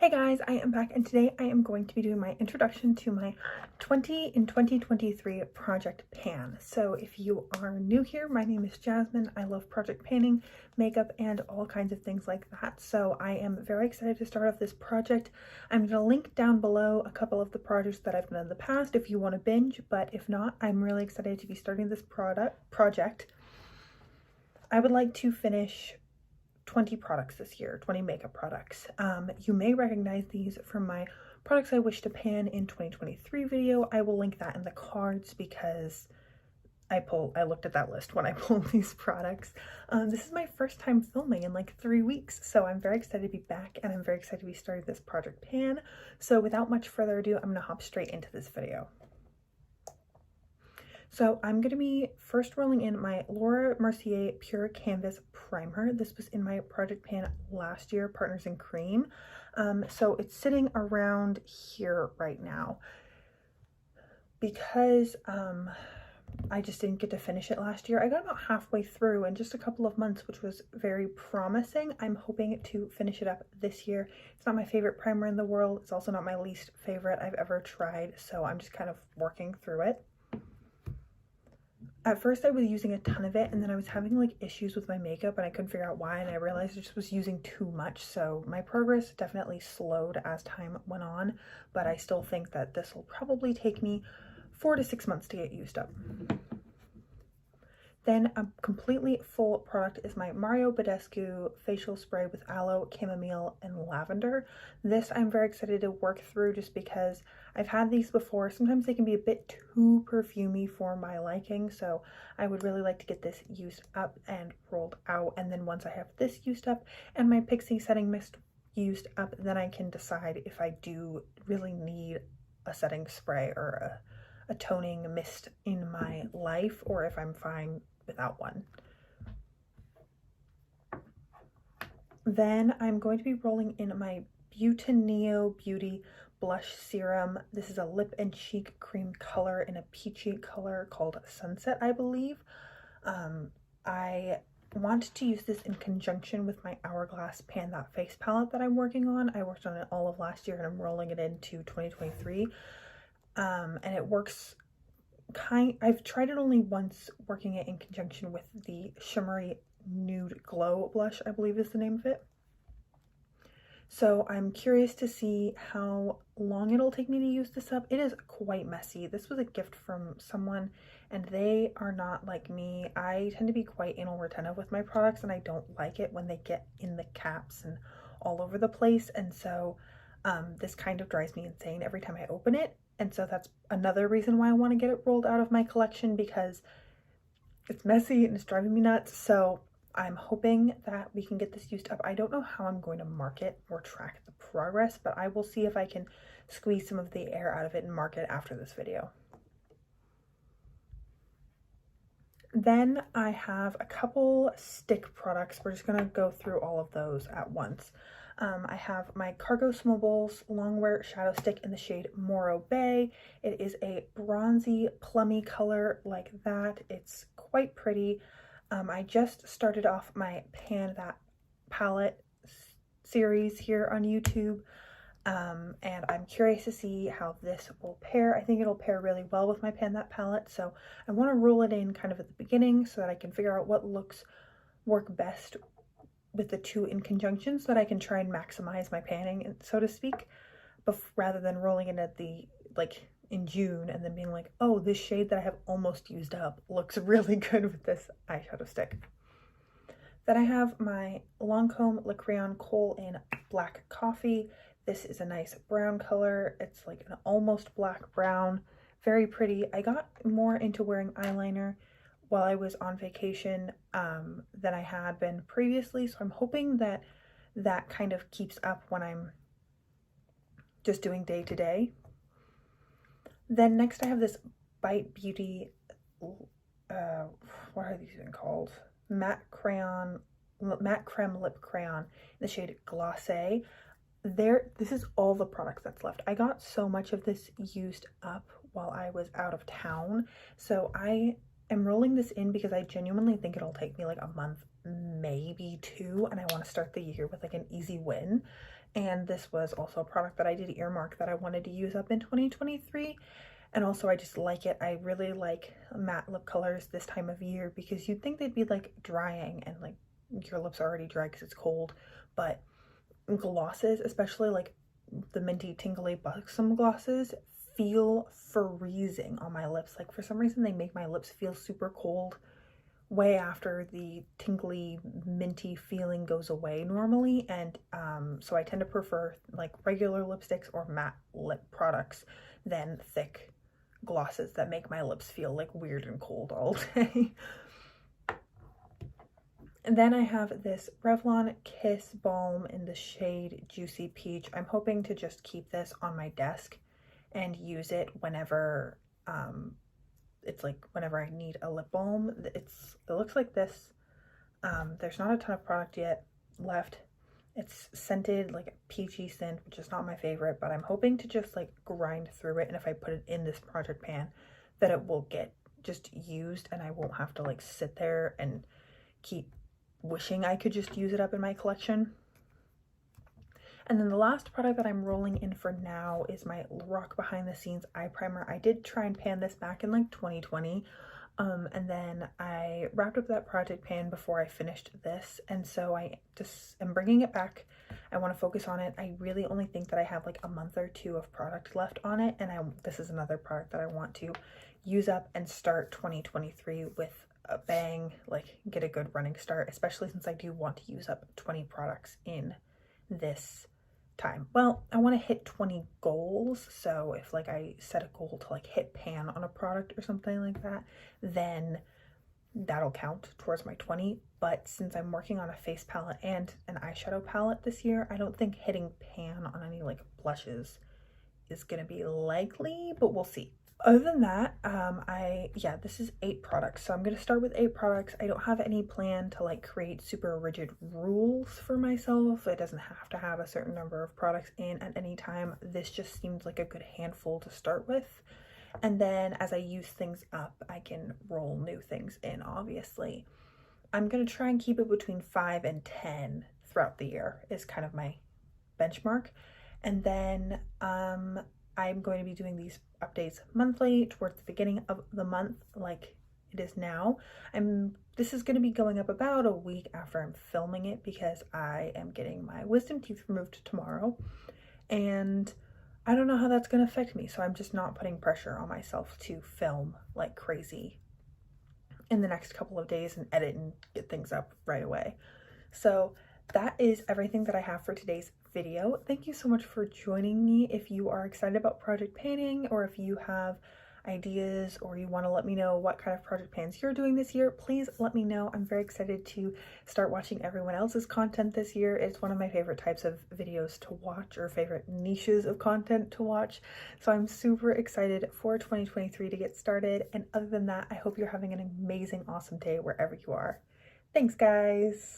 Hey guys, I am back and today I am going to be doing my introduction to my 20 in 2023 project pan. So if you are new here, my name is Jasmine. I love project panning, makeup, and all kinds of things like that. So I am very excited to start off this project. I'm going to link down below a couple of the projects that I've done in the past if you want to binge, but if not, I'm really excited to be starting this project. I would like to finish 20 products this year, 20 makeup products. You may recognize these from my products I wish to pan in 2023 video. I will link that in the cards because I looked at that list when I pulled these products. This is my first time filming in like 3 weeks, so I'm very excited to be back and I'm very excited to be starting this project pan. So without much further ado, I'm gonna hop straight into this video. So I'm going to be first rolling in my Laura Mercier Pure Canvas Primer. This was in my project pan last year, Partners in Cream. So it's sitting around here right now because I just didn't get to finish it last year. I got about halfway through in just a couple of months, which was very promising. I'm hoping to finish it up this year. It's not my favorite primer in the world. It's also not my least favorite I've ever tried, so I'm just kind of working through it. At first I was using a ton of it and then I was having like issues with my makeup and I couldn't figure out why, and I realized I just was using too much. So my progress definitely slowed as time went on, but I still think that this will probably take me 4 to 6 months to get used up. Then a completely full product is my Mario Badescu facial spray with aloe, chamomile, and lavender. This I'm very excited to work through just because I've had these before. Sometimes they can be a bit too perfumey for my liking, so I would really like to get this used up and rolled out. And then once I have this used up and my Pixie setting mist used up, then I can decide if I do really need a setting spray or a toning mist in my life, or if I'm fine without one. Then I'm going to be rolling in my Neo Beauty Blush Serum. This is a lip and cheek cream color in a peachy color called Sunset, I believe. I want to use this in conjunction with my Hourglass Pan That Face palette that I'm working on. I worked on it all of last year and I'm rolling it into 2023. And it works I've tried it only once, working it in conjunction with the Shimmery Nude Glow blush, I believe is the name of it. So I'm curious to see how long it'll take me to use this up. It is quite messy. This was a gift from someone and they are not like me. I tend to be quite anal retentive with my products and I don't like it when they get in the caps and all over the place. And so this kind of drives me insane every time I open it. And so that's another reason why I want to get it rolled out of my collection, because it's messy and it's driving me nuts. So I'm hoping that we can get this used up. I don't know how I'm going to mark it or track the progress, but I will see if I can squeeze some of the air out of it and mark it after this video. Then I have a couple stick products. We're just going to go through all of those at once. I have my Cargo Smobles Longwear Shadow Stick in the shade Morro Bay. It is a bronzy, plummy color like that. It's quite pretty. I just started off my Pan That palette series here on YouTube, and I'm curious to see how this will pair. I think it'll pair really well with my Pan That palette, so I want to roll it in kind of at the beginning so that I can figure out what looks work best with the two in conjunction, so that I can try and maximize my panning, so to speak, rather than rolling it at the in June and then being like, oh, this shade that I have almost used up looks really good with this eyeshadow stick. Then I have my Lancome Le Crayon Kohl in Black Coffee. This is a nice brown color. It's like an almost black brown, very pretty. I got more into wearing eyeliner while I was on vacation than I had been previously, so I'm hoping that that kind of keeps up when I'm just doing day to day. Then next I have this Bite Beauty, what are these even called? Matte Creme Lip Crayon in the shade Glacé. This is all the products that's left. I got so much of this used up while I was out of town, so I am rolling this in because I genuinely think it'll take me like a month, maybe 2, and I want to start the year with like an easy win. And this was also a product that I did earmark that I wanted to use up in 2023. And also I just like it. I really like matte lip colors this time of year because you'd think they'd be like drying and like your lips are already dry because it's cold. But glosses, especially like the minty tingly buxom glosses, feel freezing on my lips. Like for some reason they make my lips feel super cold way after the tingly minty feeling goes away normally. And so I tend to prefer like regular lipsticks or matte lip products than thick glosses that make my lips feel like weird and cold all day. And then I have this Revlon Kiss Balm in the shade Juicy Peach. I'm hoping to just keep this on my desk and use it whenever it's like whenever I need a lip balm. It looks like this. There's not a ton of product yet left. It's scented like a peachy scent, which is not my favorite, but I'm hoping to just like grind through it, and if I put it in this project pan that it will get just used and I won't have to like sit there and keep wishing I could just use it up in my collection. And then the last product that I'm rolling in for now is my Rock Behind the Scenes eye primer. I did try and pan this back in like 2020, and then I wrapped up that project pan before I finished this, and so I just am bringing it back. I want to focus on it. I really only think that I have like a month or two of product left on it, and this is another product that I want to use up and start 2023 with a bang, like get a good running start, especially since I do want to use up 20 products in this time. Well, I want to hit 20 goals, so if like I set a goal to like hit pan on a product or something like that, then that'll count towards my 20. But since I'm working on a face palette and an eyeshadow palette this year, I don't think hitting pan on any like blushes is gonna be likely, but we'll see. Other than that, this is 8 products. So I'm going to start with 8 products. I don't have any plan to like create super rigid rules for myself. It doesn't have to have a certain number of products in at any time. This just seems like a good handful to start with. And then as I use things up, I can roll new things in, obviously. I'm going to try and keep it between 5 and 10 throughout the year is kind of my benchmark. And then I'm going to be doing these updates monthly towards the beginning of the month, like it is now. This is going to be going up about a week after I'm filming it because I am getting my wisdom teeth removed tomorrow, and I don't know how that's going to affect me, so I'm just not putting pressure on myself to film like crazy in the next couple of days and edit and get things up right away. So that is everything that I have for today's video. Thank you so much for joining me. If you are excited about project panning, or if you have ideas or you want to let me know what kind of project pans you're doing this year, please let me know. I'm very excited to start watching everyone else's content this year. It's one of my favorite types of videos to watch, or favorite niches of content to watch. So I'm super excited for 2023 to get started. And other than that, I hope you're having an amazing, awesome day wherever you are. Thanks, guys.